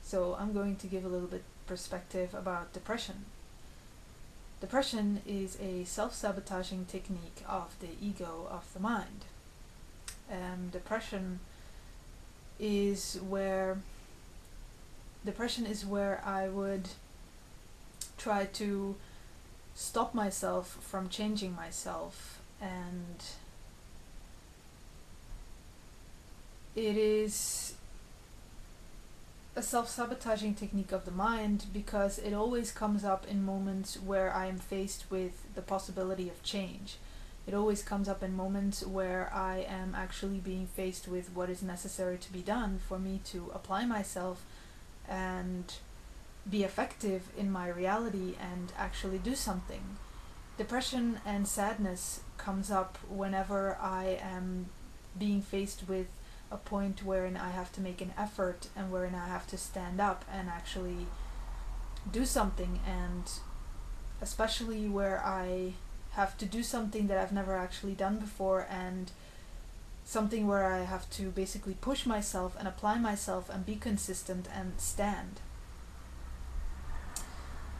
So I'm going to give a little bit perspective about depression. Depression is a self-sabotaging technique of the ego, of the mind. Depression is where I would try to stop myself from changing myself, and it is a self-sabotaging technique of the mind because it always comes up in moments where I am faced with the possibility of change. It always comes up in moments where I am actually being faced with what is necessary to be done for me to apply myself and be effective in my reality and actually do something. Depression and sadness comes up whenever I am being faced with a point wherein I have to make an effort and wherein I have to stand up and actually do something, and especially where I have to do something that I've never actually done before, and something where I have to basically push myself and apply myself and be consistent and stand.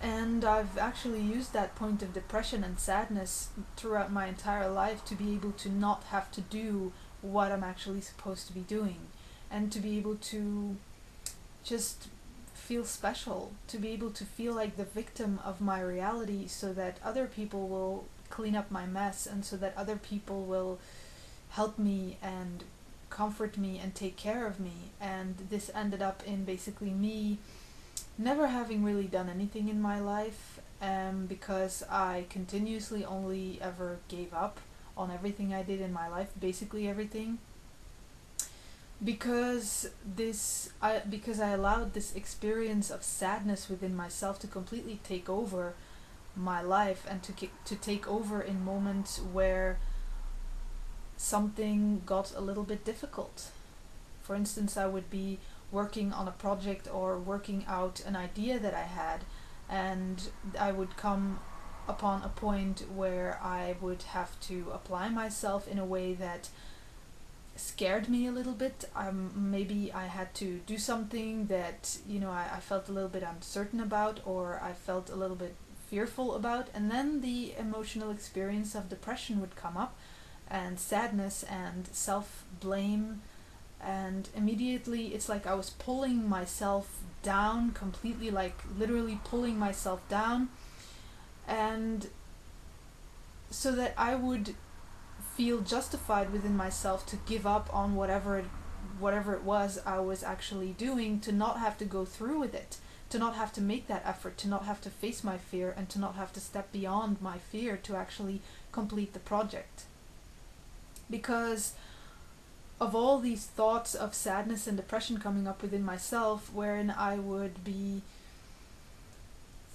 And I've actually used that point of depression and sadness throughout my entire life to be able to not have to do what I'm actually supposed to be doing, and to be able to just feel special, to be able to feel like the victim of my reality, so that other people will clean up my mess, and so that other people will help me and comfort me and take care of me. And this ended up in basically me never having really done anything in my life, because I continuously only ever gave up on everything I did in my life, basically everything, because I allowed this experience of sadness within myself to completely take over my life, and to take over in moments where something got a little bit difficult. For instance, I would be working on a project or working out an idea that I had, and I would come upon a point where I would have to apply myself in a way that scared me a little bit. Maybe I had to do something that I felt a little bit uncertain about, or I felt a little bit fearful about, and then the emotional experience of depression would come up, and sadness and self-blame, and immediately it's like I was pulling myself down completely, like literally pulling myself down, and so that I would feel justified within myself to give up on whatever it was I was actually doing, to not have to go through with it, to not have to make that effort, to not have to face my fear, and to not have to step beyond my fear to actually complete the project. Because of all these thoughts of sadness and depression coming up within myself, wherein I would be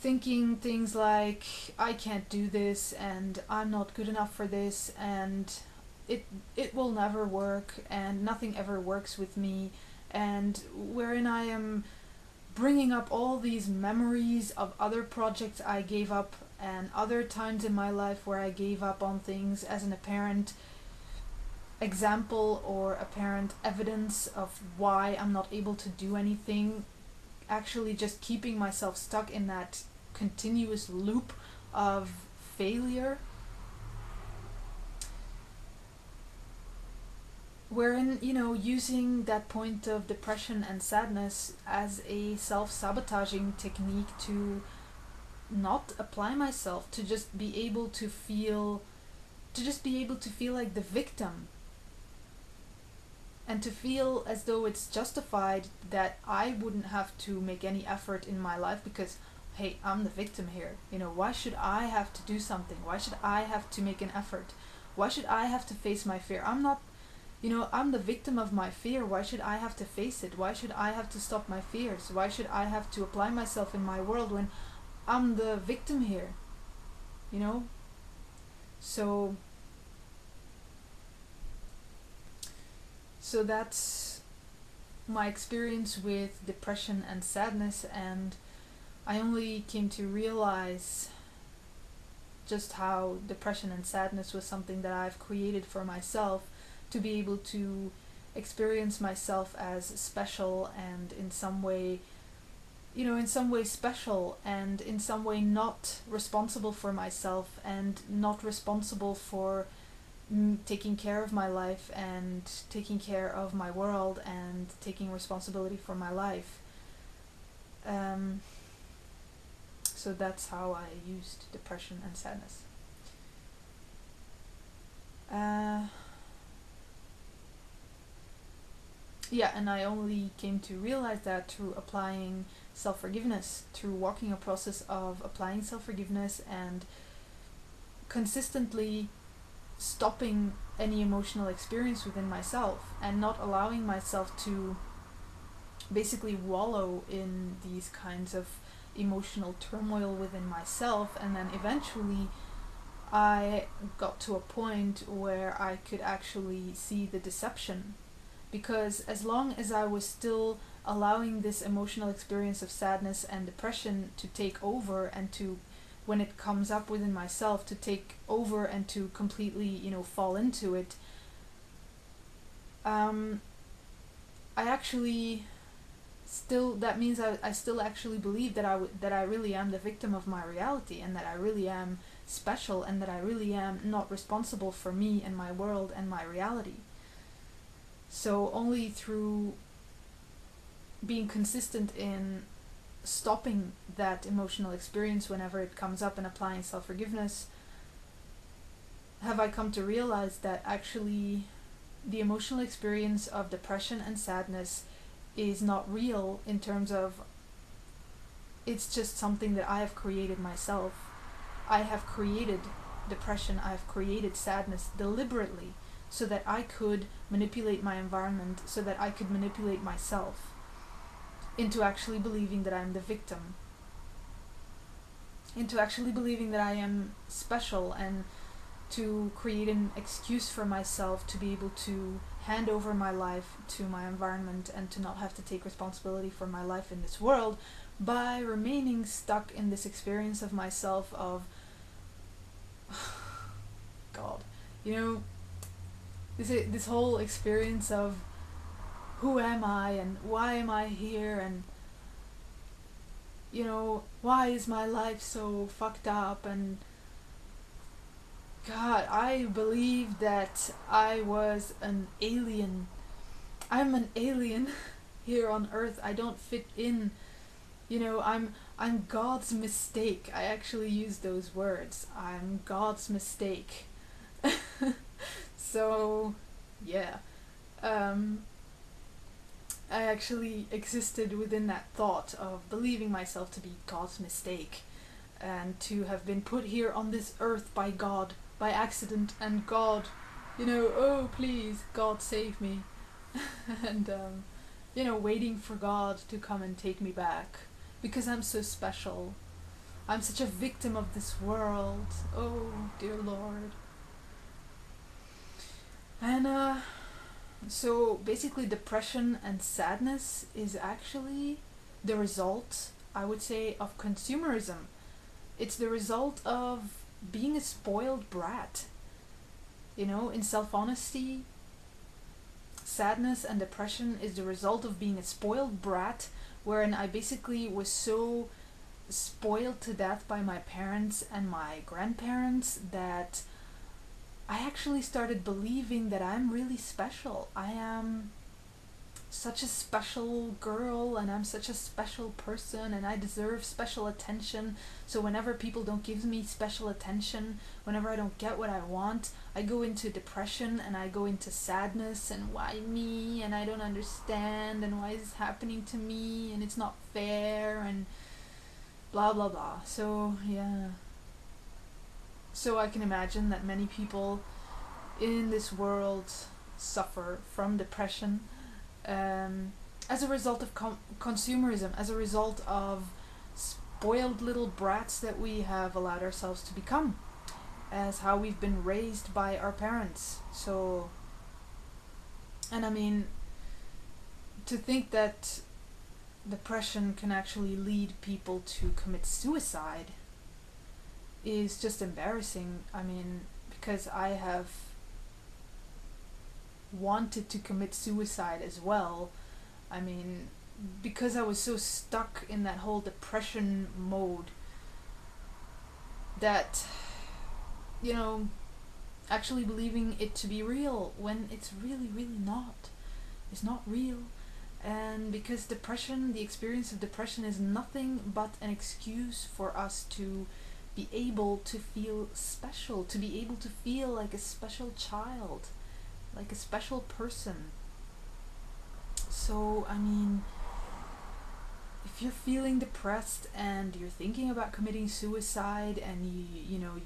thinking things like, I can't do this, and I'm not good enough for this, and it will never work, and nothing ever works with me, and wherein I am bringing up all these memories of other projects I gave up, and other times in my life where I gave up on things as an apparent example or apparent evidence of why I'm not able to do anything, actually just keeping myself stuck in that continuous loop of failure, wherein using that point of depression and sadness as a self-sabotaging technique to not apply myself, to just be able to feel like the victim, and to feel as though it's justified that I wouldn't have to make any effort in my life because, hey, I'm the victim here. Why should I have to do something? Why should I have to make an effort? Why should I have to face my fear? I'm not, I'm the victim of my fear. Why should I have to face it? Why should I have to stop my fears? Why should I have to apply myself in my world when I'm the victim here? So that's my experience with depression and sadness, and I only came to realize just how depression and sadness was something that I've created for myself to be able to experience myself as special and in some way in some way special, and in some way not responsible for myself, and not responsible for taking care of my life and taking care of my world and taking responsibility for my life. Um, so that's how I used depression and sadness. Uh, yeah, and I only came to realize that through applying self forgiveness, through walking a process of applying self forgiveness and consistently stopping any emotional experience within myself and not allowing myself to basically wallow in these kinds of emotional turmoil within myself. And then eventually I got to a point where I could actually see the deception, because as long as I was still allowing this emotional experience of sadness and depression to take over, and to, when it comes up within myself, to take over and to completely, fall into it, I actually still, that means I still actually believe that I really am the victim of my reality, and that I really am special, and that I really am not responsible for me and my world and my reality. So only through being consistent in stopping that emotional experience whenever it comes up and applying self-forgiveness have I come to realize that actually the emotional experience of depression and sadness is not real, in terms of it's just something that I have created myself. I have created depression, I have created sadness deliberately so that I could manipulate my environment, so that I could manipulate myself into actually believing that I'm the victim, into actually believing that I am special, and to create an excuse for myself to be able to hand over my life to my environment and to not have to take responsibility for my life in this world, by remaining stuck in this experience of myself of God, this whole experience of who am I and why am I here, and why is my life so fucked up, and God, I believe that I was an alien. I'm an alien here on Earth. I don't fit in. I'm God's mistake. I actually use those words. I'm God's mistake. So, yeah. I actually existed within that thought of believing myself to be God's mistake, and to have been put here on this earth by God by accident, and God, oh please, God save me, and waiting for God to come and take me back because I'm so special. I'm such a victim of this world. Oh dear Lord. And so basically depression and sadness is actually the result, I would say, of consumerism. It's the result of being a spoiled brat. In self-honesty, sadness and depression is the result of being a spoiled brat, wherein I basically was so spoiled to death by my parents and my grandparents that I actually started believing that I'm really special. I am such a special girl, and I'm such a special person, and I deserve special attention. So whenever people don't give me special attention, whenever I don't get what I want, I go into depression and I go into sadness, and why me, and I don't understand, and why is this happening to me, and it's not fair, and blah blah blah. So yeah. So I can imagine that many people in this world suffer from depression, as a result of consumerism, as a result of spoiled little brats that we have allowed ourselves to become, as how we've been raised by our parents. So, and I mean, to think that depression can actually lead people to commit suicide is just embarrassing. I mean, because I have wanted to commit suicide as well. I mean, because I was so stuck in that whole depression mode that, you know, actually believing it to be real when it's really not. It's not real. And because depression, the experience of depression is nothing but an excuse for us to be able to feel special, to be able to feel like a special child, like a special person. So, I mean, if you're feeling depressed and you're thinking about committing suicide and you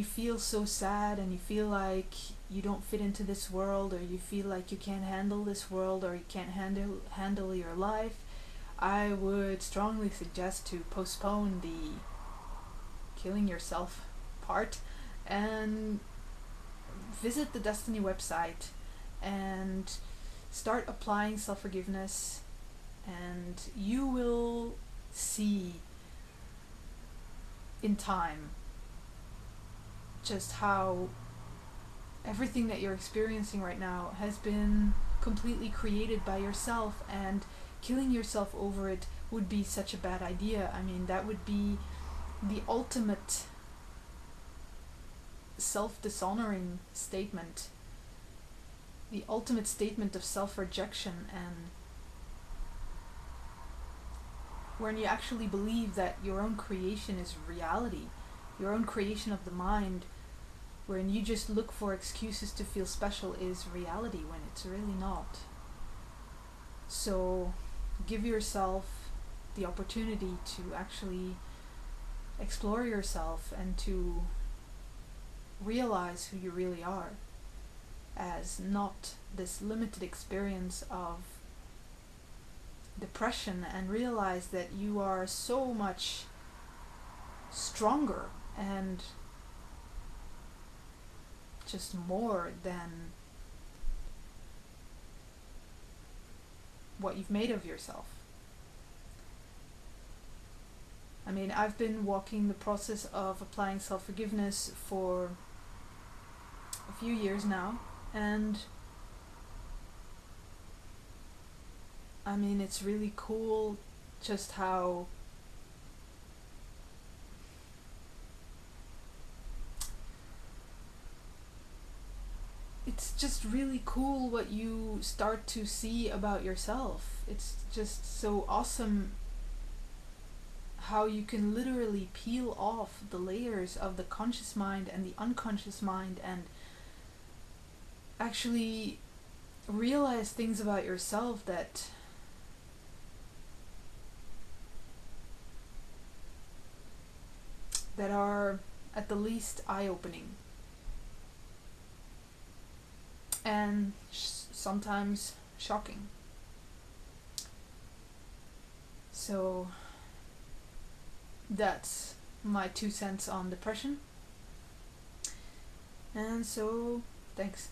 feel so sad and you feel like you don't fit into this world, or you feel like you can't handle this world, or you can't handle your life, I would strongly suggest to postpone the killing yourself part and visit the Destiny website and start applying self-forgiveness, and you will see in time just how everything that you're experiencing right now has been completely created by yourself, and killing yourself over it would be such a bad idea. I mean, that would be the ultimate self-dishonoring statement, the ultimate statement of self-rejection, and when you actually believe that your own creation is reality, your own creation of the mind, wherein you just look for excuses to feel special, is reality when it's really not. So give yourself the opportunity to actually explore yourself and to realize who you really are, as not this limited experience of depression, and realize that you are so much stronger and just more than what you've made of yourself. I mean, I've been walking the process of applying self-forgiveness for a few years now, and I mean, it's really cool just how it's just really cool what you start to see about yourself. It's just so awesome how you can literally peel off the layers of the conscious mind and the unconscious mind and actually realize things about yourself that are at the least eye-opening and sometimes shocking. So that's my 2 cents on depression. And so, thanks.